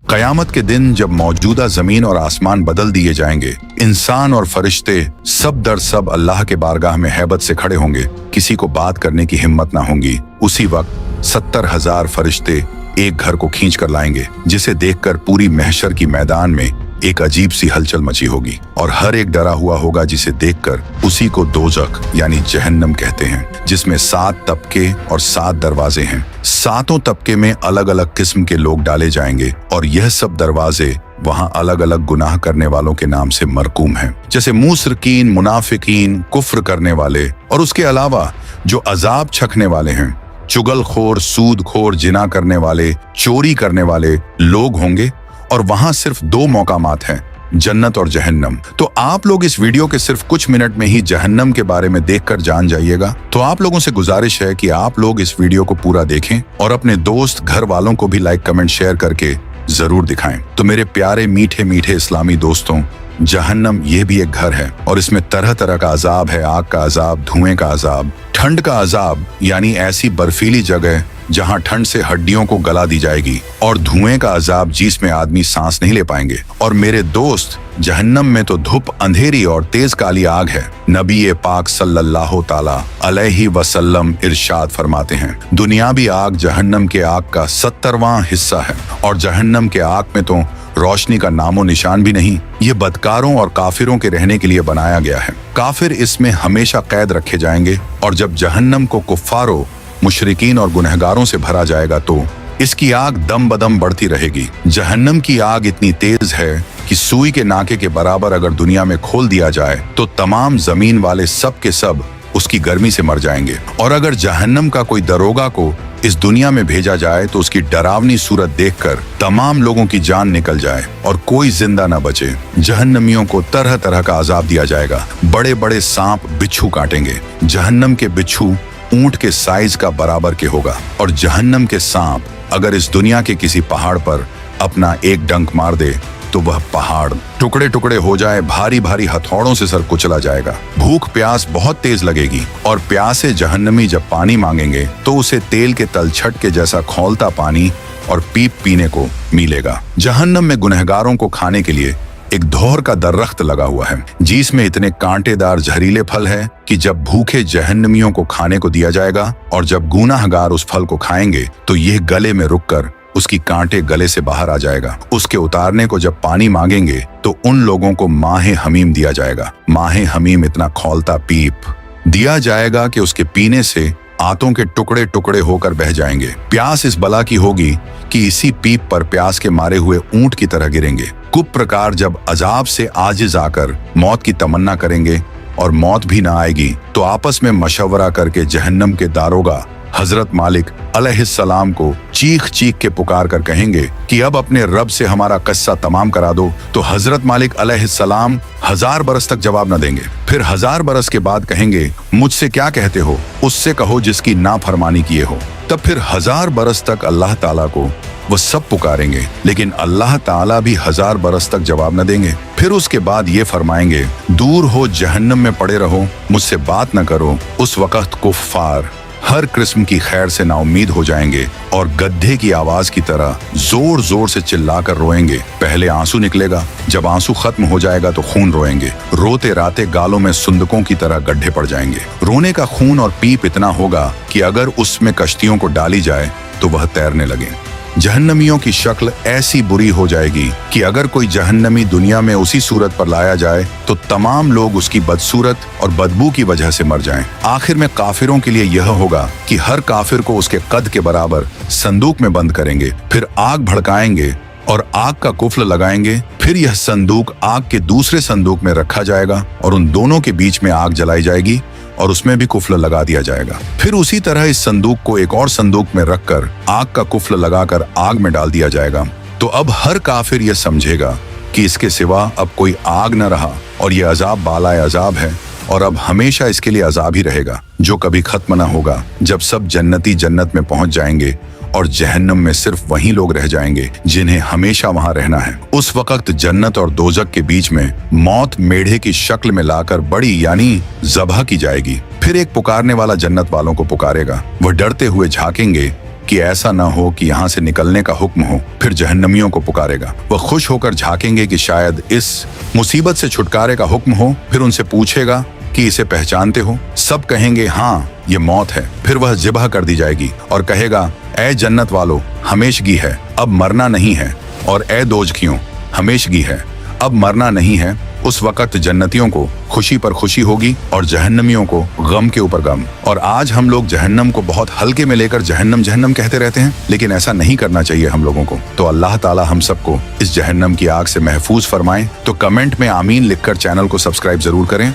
कयामत के दिन जब मौजूदा जमीन और आसमान बदल दिए जाएंगे, इंसान और फरिश्ते सब दर सब अल्लाह के बारगाह में हैबत से खड़े होंगे, किसी को बात करने की हिम्मत ना होगी। उसी वक्त 70,000 फरिश्ते एक घर को खींच कर लाएंगे, जिसे देखकर पूरी महशर की मैदान में एक अजीब सी हलचल मची होगी और हर एक डरा हुआ होगा, जिसे देखकर उसी को दोजख यानी जहन्नम कहते हैं, जिसमें 7 तबके और 7 दरवाजे हैं। 7 तबके में अलग अलग किस्म के लोग डाले जाएंगे और यह सब दरवाजे वहां अलग अलग गुनाह करने वालों के नाम से मरकूम हैं, जैसे मुसरकीन, मुनाफिकीन, कुफ्र करने वाले और उसके अलावा जो अजाब छकने वाले हैं, चुगलखोर, सूदखोर, जिना करने वाले, चोरी करने वाले लोग होंगे। और वहां सिर्फ 2 मौकामात हैं, जन्नत और जहन्नम। तो आप लोग इस वीडियो के सिर्फ कुछ मिनट में ही जहन्नम के बारे में देखकर जान जाइएगा। तो आप लोगों से गुजारिश है कि आप लोग इस वीडियो को पूरा देखें और अपने दोस्त, घर वालों को भी लाइक, कमेंट, शेयर करके जरूर दिखाएं। तो मेरे प्यारे मीठे मीठे इस्लामी दोस्तों, जहन्नम ये भी एक घर है और इसमें तरह तरह का अजाब है। आग का अजाब, धुएं का अजाब, ठंड का अजाब यानी ऐसी बर्फीली जगह जहां ठंड से हड्डियों को गला दी जाएगी, और धुएं का अजाब जिसमें आदमी सांस नहीं ले पाएंगे। और मेरे दोस्त, जहन्नम में तो धूप, अंधेरी और तेज काली आग है। नबी पाक सल्लल्लाहु ताला अलैहि वसल्लम इरशाद फरमाते हैं, दुनियावी आग जहन्नम के आग का 70वां हिस्सा है और जहन्नम के आग में तो रोशनी का नामो निशान भी नहीं। ये बदकारों और काफिरों के रहने के लिए बनाया गया है। काफिर इसमें हमेशा कैद रखे जाएंगे और जब जहन्नम को कुफ्फारों, मुशरिकीन और गुनहगारों से भरा जाएगा तो इसकी आग दम बदम बढ़ती रहेगी। जहन्नम की आग इतनी तेज है कि सुई के नाके के बराबर अगर दुनिया में खोल दिया जाए तो तमाम जमीन वाले सब के सब उसकी गर्मी से मर जाएंगे। और अगर जहन्नम का कोई दरोगा को इस दुनिया में भेजा जाए तो उसकी डरावनी सूरत देखकर तमाम लोगों की जान निकल जाए और कोई जिंदा न बचे। जहन्नमियों को तरह तरह का अजाब दिया जाएगा। बड़े बड़े सांप बिच्छू काटेंगे। जहन्नम के बिच्छू ऊंट के साइज का बराबर के होगा और जहन्नम के सांप अगर इस दुनिया के किसी पहाड़ पर अपना एक डंक मार दे तो वह पहाड़ टुकड़े टुकड़े हो जाए, भारी भारी हथौड़ों से सर कुचला जाएगा। भूख प्यास बहुत तेज लगेगी और प्यासे जहन्नमी जब पानी मांगेंगे तो उसे तेल के तलछट के जैसा खौलता पानी और पीप पीने को मिलेगा। जहन्नम में गुनहगारों को खाने के लिए एक धौर का दरख्त लगा हुआ है, जिसमें इतने कांटेदार जहरीले फल है कि जब भूखे जहन्नमियों को खाने को दिया जाएगा और जब गुनाहगार उस फल को खाएंगे तो यह गले में रुककर उसकी कांटे गले से बाहर आ जाएगा। उसके उतारने को जब पानी मांगेंगे तो उन लोगों को माहे हमीम दिया जाएगा। माहे हमीम इतना खौलता पीप दिया जाएगा कि उसके पीने से आंतों के टुकड़े टुकड़े होकर बह जाएंगे। प्यास इस बला की होगी कि इसी पीप पर प्यास के मारे हुए ऊंट की तरह गिरेंगे। कुप प्रकार जब अजाब से आजिज आकर मौत की तमन्ना करेंगे और मौत भी ना आएगी तो आपस में मशवरा करके जहन्नम के दारोगा हजरत मालिक अलैहिस्सलाम को चीख चीख के पुकार कर कहेंगे कि अब अपने रब से हमारा किस्सा तमाम करा दो। तो हजरत मालिक अलैहिस्सलाम 1000 बरस तक जवाब न देंगे। फिर 1000 बरस के बाद कहेंगे, मुझसे क्या कहते हो? उससे कहो जिसकी नाफरमानी किए हो। तब फिर 1000 बरस तक अल्लाह ताला को वो सब पुकारेंगे, लेकिन अल्लाह ताला भी 1000 बरस तक जवाब न देंगे। फिर उसके बाद ये फरमाएंगे, दूर हो, जहन्नम में पड़े रहो, मुझसे बात न करो। उस वक्त कुफ्फार हर किस्म की खैर से नाउम्मीद हो जाएंगे और गड्ढे की आवाज की तरह जोर जोर से चिल्लाकर रोएंगे। पहले आंसू निकलेगा, जब आंसू खत्म हो जाएगा तो खून रोएंगे। रोते राते गालों में सुंदकों की तरह गड्ढे पड़ जाएंगे। रोने का खून और पीप इतना होगा कि अगर उसमें कश्तियों को डाली जाए तो वह तैरने लगे। जहन्नमियों की शक्ल ऐसी बुरी हो जाएगी कि अगर कोई जहन्नमी दुनिया में उसी सूरत पर लाया जाए तो तमाम लोग उसकी बदसूरत और बदबू की वजह से मर जाएं। आखिर में काफिरों के लिए यह होगा कि हर काफिर को उसके कद के बराबर संदूक में बंद करेंगे, फिर आग भड़काएंगे और आग का कुफ्ल लगाएंगे। फिर यह संदूक आग के दूसरे संदूक में रखा जाएगा और उन दोनों के बीच में आग जलाई जाएगी और उसमें भी कुफ्ल लगा दिया जाएगा। फिर उसी तरह इस संदूक को एक और संदूक में रखकर आग का कुफ्ल लगाकर आग में डाल दिया जाएगा। तो अब हर काफिर यह समझेगा कि इसके सिवा अब कोई आग न रहा और यह अजाब बालाए अजाब है और अब हमेशा इसके लिए अजाब ही रहेगा, जो कभी खत्म न होगा। जब सब जन्नती जन्नत में पहुंच जाएंगे और जहन्नम में सिर्फ वही लोग रह जाएंगे जिन्हें हमेशा वहां रहना है। उस वक्त जन्नत और दोजक के बीच में मौत मेढ़े की शक्ल में लाकर बड़ी यानी ज़बह की जाएगी। फिर एक पुकारने वाला जन्नत वालों को पुकारेगा। वह डरते हुए झांकेंगे कि ऐसा न हो कि यहाँ से निकलने का हुक्म हो। फिर जहन्नमियों को पुकारेगा। वह खुश होकर झांकेंगे कि शायद इस मुसीबत से छुटकारे का हुक्म हो। फिर उनसे पूछेगा कि इसे पहचानते हो? सब कहेंगे हाँ, ये मौत है। फिर वह ज़िबह कर दी जाएगी और कहेगा, ऐ जन्नत वालों, हमेशगी है, अब मरना नहीं है। और ऐ दोजखियों, हमेशगी है, अब मरना नहीं है। उस वक़्त जन्नतियों को खुशी पर खुशी होगी और जहन्नमियों को गम के ऊपर गम। और आज हम लोग जहन्नम को बहुत हल्के में लेकर जहन्नम जहन्नम कहते रहते हैं, लेकिन ऐसा नहीं करना चाहिए हम लोगों को। तो अल्लाह ताला हम सबको इस जहन्नम की आग से महफूज फरमाए। तो कमेंट में आमीन लिखकर चैनल को सब्सक्राइब जरूर करें।